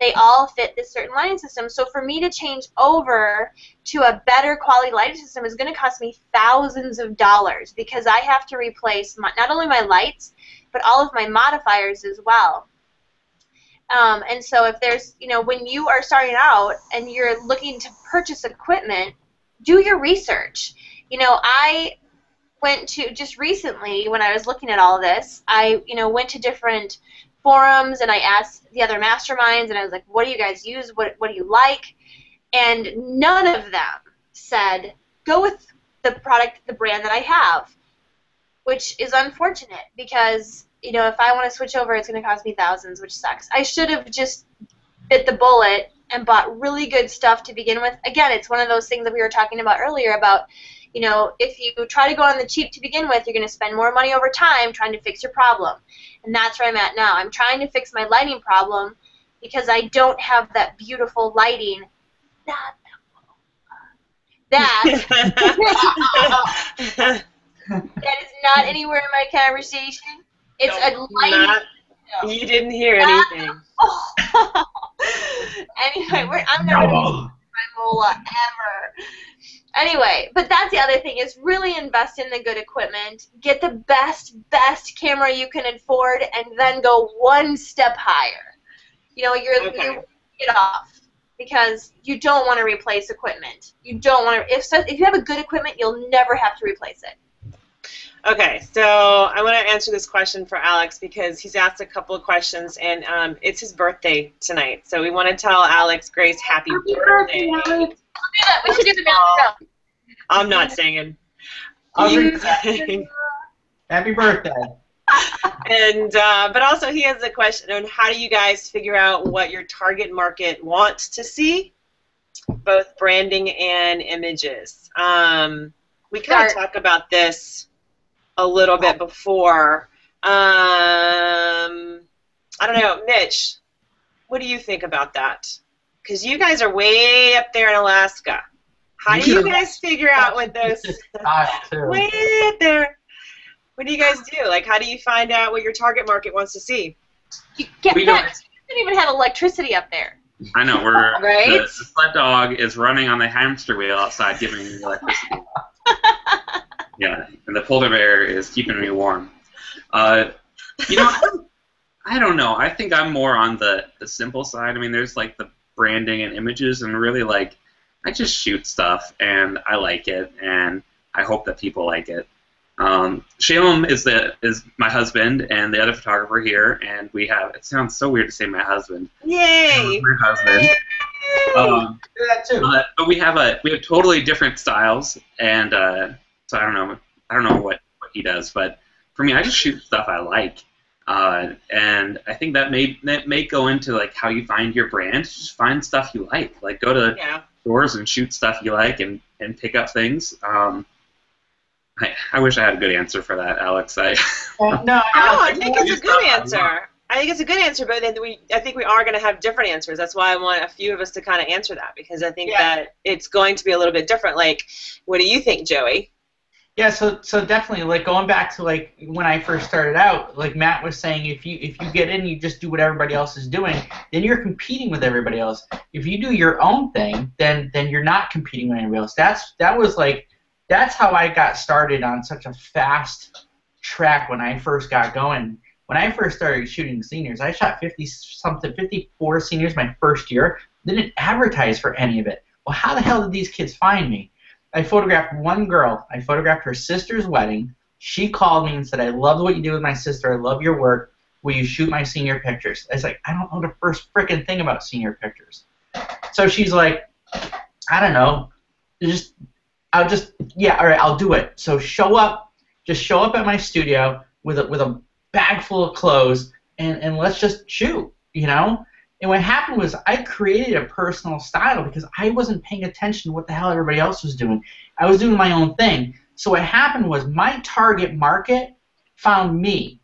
they all fit this certain lighting system. So for me to change over to a better quality lighting system is going to cost me thousands of dollars because I have to replace not only my lights, but all of my modifiers as well. And so if there's, when you are starting out and you're looking to purchase equipment, do your research. I went to, just recently when I was looking at all of this, I, went to different forums and I asked the other masterminds and I was like, what do you guys use? What do you like? And none of them said, go with the product, the brand that I have, which is unfortunate because, if I want to switch over, it's going to cost me thousands, which sucks. I should have just bit the bullet and bought really good stuff to begin with. Again, it's one of those things that we were talking about earlier about, if you try to go on the cheap to begin with, you're going to spend more money over time trying to fix your problem. And that's where I'm at now. I'm trying to fix my lighting problem because I don't have that beautiful lighting. That is not anywhere in my conversation. It's a lighting. You didn't hear anything. Anyway, I'm never going to use my mola ever. Anyway, but that's the other thing is really invest in the good equipment, get the best camera you can afford, and then go one step higher. You're get off because you don't want to replace equipment. You don't want to. If you have a good equipment, you'll never have to replace it. Okay, so I want to answer this question for Alex because he's asked a couple of questions, and it's his birthday tonight. So we want to tell Alex Grace happy birthday. We should do the now. I'm not singing. You sing. Happy birthday. And but also he has a question on how do you guys figure out what your target market wants to see, both branding and images. We kind of talked about this a little bit before. I don't know, Mitch, what do you think about that? Because you guys are way up there in Alaska. How do you guys figure out what those way up there? What do you guys do? Like, how do you find out what your target market wants to see? You don't even have electricity up there. I know, we're right? The sled dog is running on the hamster wheel outside giving me electricity. Yeah, and the polar bear is keeping me warm. I don't know. I think I'm more on the simple side. I mean, there's like the branding and images, and really like I just shoot stuff, and I like it, and I hope that people like it. Shalom is my husband and the other photographer here, and we have. It sounds so weird to say my husband. Yay! My husband. Do that too. But we have totally different styles, and so I don't know what he does, but for me, I just shoot stuff I like, and I think that may go into like how you find your brand. Just find stuff you like go to stores and shoot stuff you like, and pick up things. I wish I had a good answer for that, Alex. I think it's a good answer. I think it's a good answer, but then I think we are going to have different answers. That's why I want a few of us to kind of answer that, because I think that it's going to be a little bit different. Like, what do you think, Joey? Yeah, so definitely, like, going back to, like, when I first started out, like Matt was saying, if you get in, you just do what everybody else is doing, then you're competing with everybody else. If you do your own thing, then you're not competing with anybody else. That's how I got started on such a fast track when I first got going. When I first started shooting seniors, I shot 54 seniors my first year, didn't advertise for any of it. Well, how the hell did these kids find me? I photographed one girl. I photographed her sister's wedding. She called me and said, I love what you do with my sister. I love your work. Will you shoot my senior pictures? I was like, I don't know the first frickin' thing about senior pictures. So she's like, I don't know. Yeah, all right, I'll do it. So show up at my studio with a bag full of clothes, and let's just shoot, you know? And what happened was I created a personal style because I wasn't paying attention to what the hell everybody else was doing. I was doing my own thing. So what happened was my target market found me.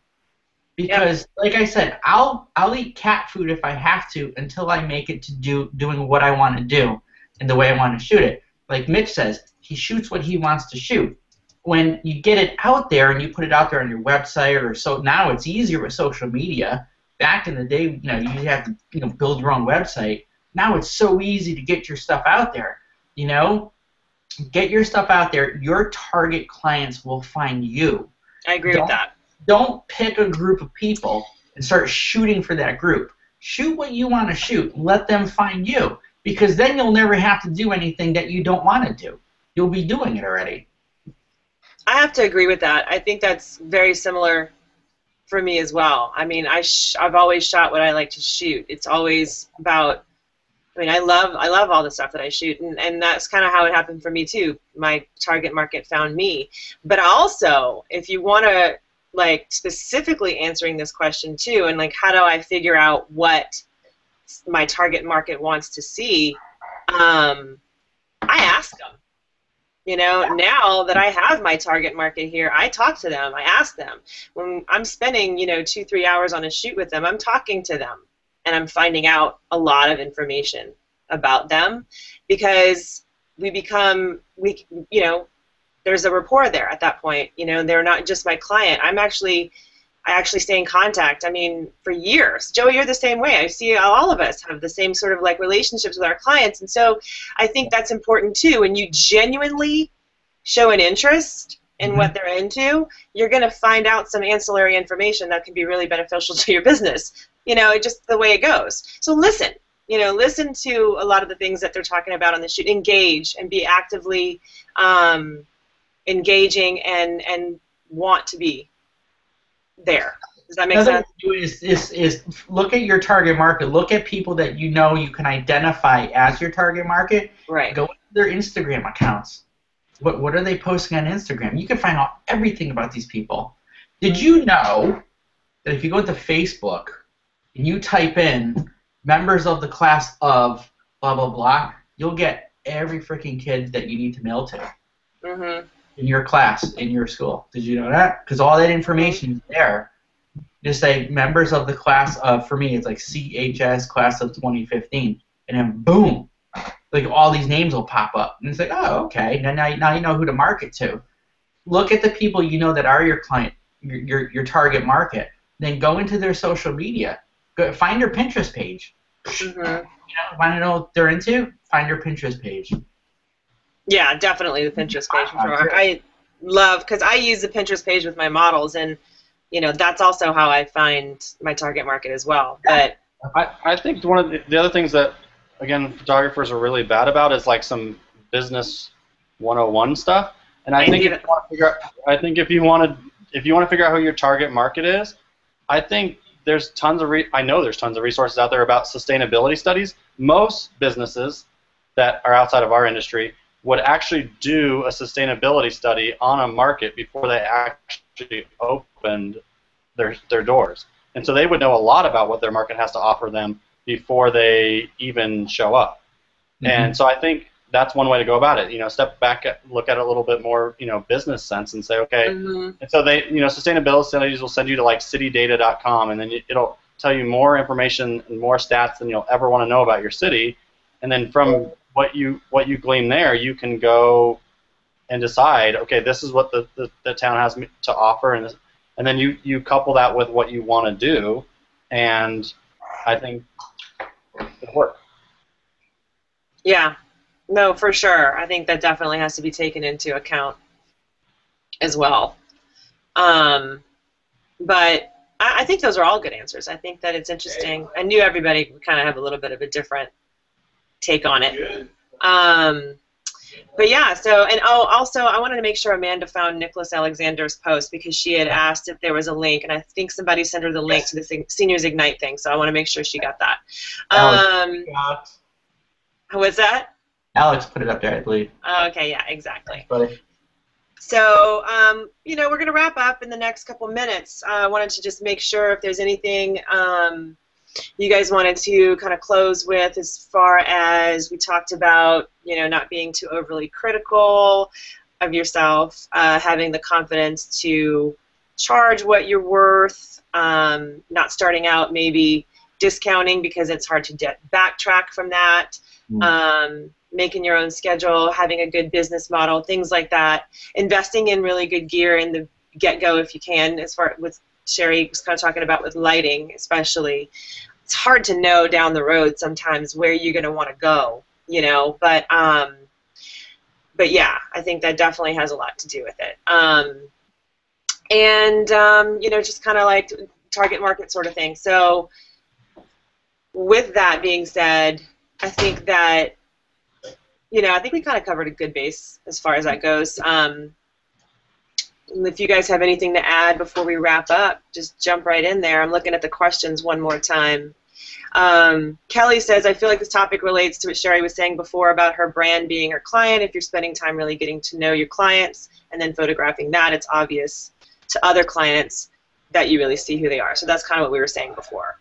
Because, like I said, I'll eat cat food if I have to until I make it to doing what I want to do and the way I want to shoot it. Like Mitch says, he shoots what he wants to shoot. When you get it out there and you put it out there on your website, or so now it's easier with social media. Back in the day, you had to build your own website. Now it's so easy to get your stuff out there. Get your stuff out there. Your target clients will find you. I agree with that. Don't pick a group of people and start shooting for that group. Shoot what you want to shoot. Let them find you, because then you'll never have to do anything that you don't want to do. You'll be doing it already. I have to agree with that. I think that's very similar for me as well. I mean, I've always shot what I like to shoot. It's always about, I love all the stuff that I shoot, and that's kind of how it happened for me too. My target market found me. But also, if you want to, specifically answering this question too, and how do I figure out what my target market wants to see, I ask them. Now that I have my target market here, I talk to them. I ask them. When I'm spending, 2-3 hours on a shoot with them, I'm talking to them, and I'm finding out a lot of information about them, because there's a rapport there at that point. They're not just my client. I actually stay in contact. For years. Joey, you're the same way. I see all of us have the same sort of relationships with our clients, and so I think that's important too. When you genuinely show an interest in what they're into, you're going to find out some ancillary information that can be really beneficial to your business. Just the way it goes. So listen. Listen to a lot of the things that they're talking about on the shoot. Engage and be actively engaging and want to be there. Does that make sense? Another thing to do is look at your target market. Look at people that you can identify as your target market. Right. Go into their Instagram accounts. What are they posting on Instagram? You can find out everything about these people. Did you know that if you go to Facebook and you type in members of the class of blah, blah, blah, you'll get every freaking kid that you need to mail to in your class, in your school. Did you know that? Because all that information is there. Just say members of the class of, for me, it's CHS class of 2015. And then boom, all these names will pop up. And it's oh, okay, now you know who to market to. Look at the people that are your client, your target market. Then go into their social media. Find their Pinterest page. Want to know what they're into? Find your Pinterest page. Yeah, definitely the Pinterest page for sure. I love, because I use the Pinterest page with my models, and that's also how I find my target market as well. But I think one of the other things that, again, photographers are really bad about is some business 101 stuff. And I think if you want to figure out who your target market is, I think there's tons of resources out there about sustainability studies. Most businesses that are outside of our industry would actually do a sustainability study on a market before they actually opened their doors. And so they would know a lot about what their market has to offer them before they even show up. And so I think that's one way to go about it. Step back, look at it a little bit more, business sense, and say, okay. And so they, sustainability studies will send you to citydata.com, and then it'll tell you more information and more stats than you'll ever want to know about your city. And then from what you glean there, you can go and decide, okay, this is what the town has to offer, and then you couple that with what you want to do, and I think it'll work. Yeah. No, for sure. I think that definitely has to be taken into account as well. But I think those are all good answers. I think that it's interesting. I knew everybody would kind of have a little bit of a different take on it. But yeah, so, and oh, also, I wanted to make sure Amanda found Nicholas Alexander's post because she had asked if there was a link, and I think somebody sent her the link to the Seniors Ignite thing, so I want to make sure she got that. Alex What's that? Alex put it up there, I believe. Okay, yeah, exactly. But So, you know, we're going to wrap up in the next couple minutes. I wanted to just make sure if there's anything you guys wanted to kind of close with as far as we talked about, you know, not being too overly critical of yourself, having the confidence to charge what you're worth, not starting out maybe discounting because it's hard to backtrack from that, making your own schedule, having a good business model, things like that, investing in really good gear in the get-go if you can, as far with Sherry was kind of talking about with lighting especially. It's hard to know down the road sometimes where you're going to want to go, you know, but yeah, I think that definitely has a lot to do with it. You know, just kind of like target market sort of thing. So with that being said, I think that, you know, I think we kind of covered a good base as far as that goes. If you guys have anything to add before we wrap up, just jump right in there. I'm looking at the questions one more time. Kelly says, I feel like this topic relates to what Sherry was saying before about her brand being her client. If you're spending time really getting to know your clients and then photographing that, it's obvious to other clients that you really see who they are. So that's kind of what we were saying before.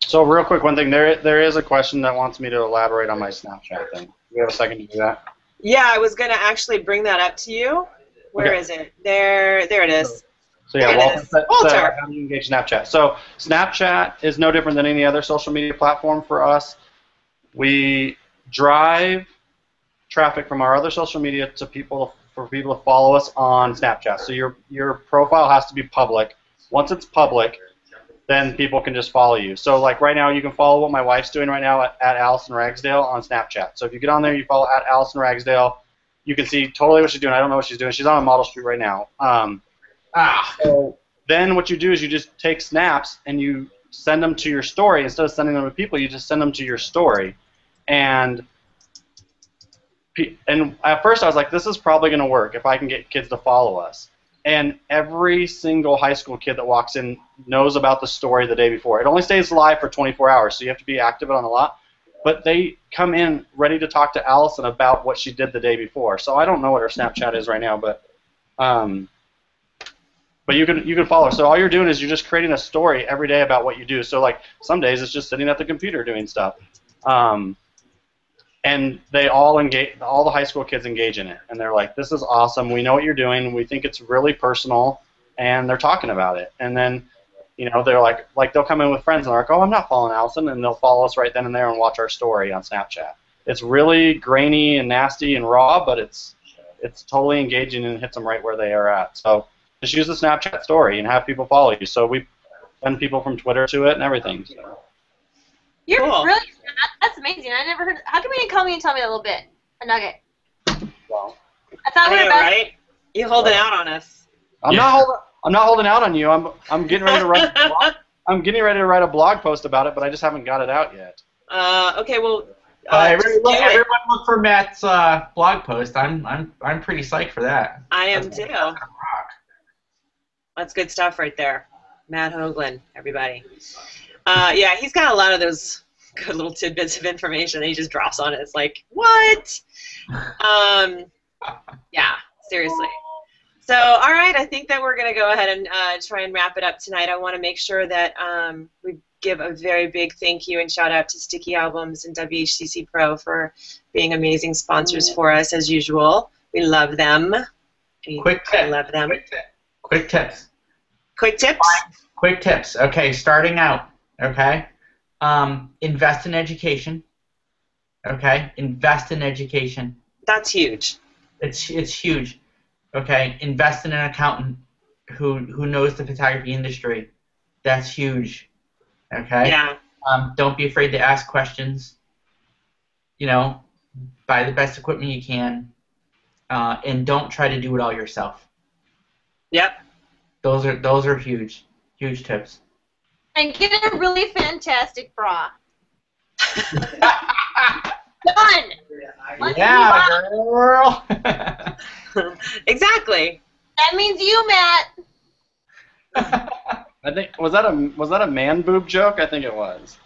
So real quick, one thing, there is a question that wants me to elaborate on my Snapchat thing. Do you have a second to do that? Yeah, I was going to actually bring that up to you. Where is it? There it is. So yeah, Walter. how do you engage Snapchat? So Snapchat is no different than any other social media platform for us. We drive traffic from our other social media to people, for people to follow us on Snapchat. So your profile has to be public. Once it's public, then people can just follow you. So like right now, you can follow what my wife's doing right now at Allison Ragsdale on Snapchat. So if you get on there, you follow at Allison Ragsdale, you can see totally what she's doing. I don't know what she's doing. She's on a model shoot right now. So then what you do is you just take snaps and you send them to your story. Instead of sending them to people, you just send them to your story. And at first I was like, this is probably going to work if I can get kids to follow us. And every single high school kid that walks in knows about the story the day before. It only stays live for 24 hours, so you have to be active on a lot. But they come in ready to talk to Allison about what she did the day before. So I don't know what her Snapchat is right now, but you can follow her. So all you're doing is you're just creating a story every day about what you do. So like some days it's just sitting at the computer doing stuff. And they all engage, all the high school kids engage in it. And they're like, this is awesome. We know what you're doing. We think it's really personal. And they're talking about it. And then, you know, they're like they'll come in with friends and they're like, oh, I'm not following Allison. And they'll follow us right then and there and watch our story on Snapchat. It's really grainy and nasty and raw, but it's totally engaging and hits them right where they are at. So just use the Snapchat story and have people follow you. So we send people from Twitter to it and everything. So. You're Cool. really, that's amazing. I never heard, how come you didn't call me and tell me a little bit? A nugget. Well, I thought we were about right? You holding out on us. I'm not holding out on you. I'm getting ready to write. I'm getting ready to write a blog post about it, but I just haven't got it out yet. Okay, well. Everyone look for Matt's blog post. I'm pretty psyched for that. I am too. That's good stuff right there. Matt Hoagland, everybody. Yeah, he's got a lot of those good little tidbits of information that he just drops on it. It's like, what? Yeah, seriously. So, all right, I think that we're going to go ahead and try and wrap it up tonight. I want to make sure that we give a very big thank you and shout out to Sticky Albums and WHCC Pro for being amazing sponsors for us, as usual. We love them. Quick tip. Love them. Quick tips. Quick tips? Quick tips. Okay, starting out. Okay, invest in education. Okay, invest in education. That's huge. It's huge. Okay, invest in an accountant who knows the photography industry. That's huge. Okay. Yeah. Don't be afraid to ask questions. You know, buy the best equipment you can, and don't try to do it all yourself. Yep. Those are huge tips. And get a really fantastic bra. Done. Let's Yeah, girl. Exactly. That means you, Matt. I think was that a man boob joke? I think it was.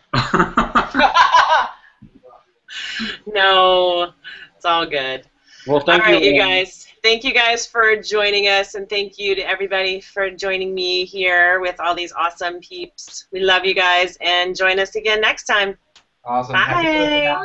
No, it's all good. Well, thank all right, you you guys. Thank you guys for joining us, and thank you to everybody for joining me here with all these awesome peeps. We love you guys, and join us again next time. Awesome. Happy birthday, Bye. Matt.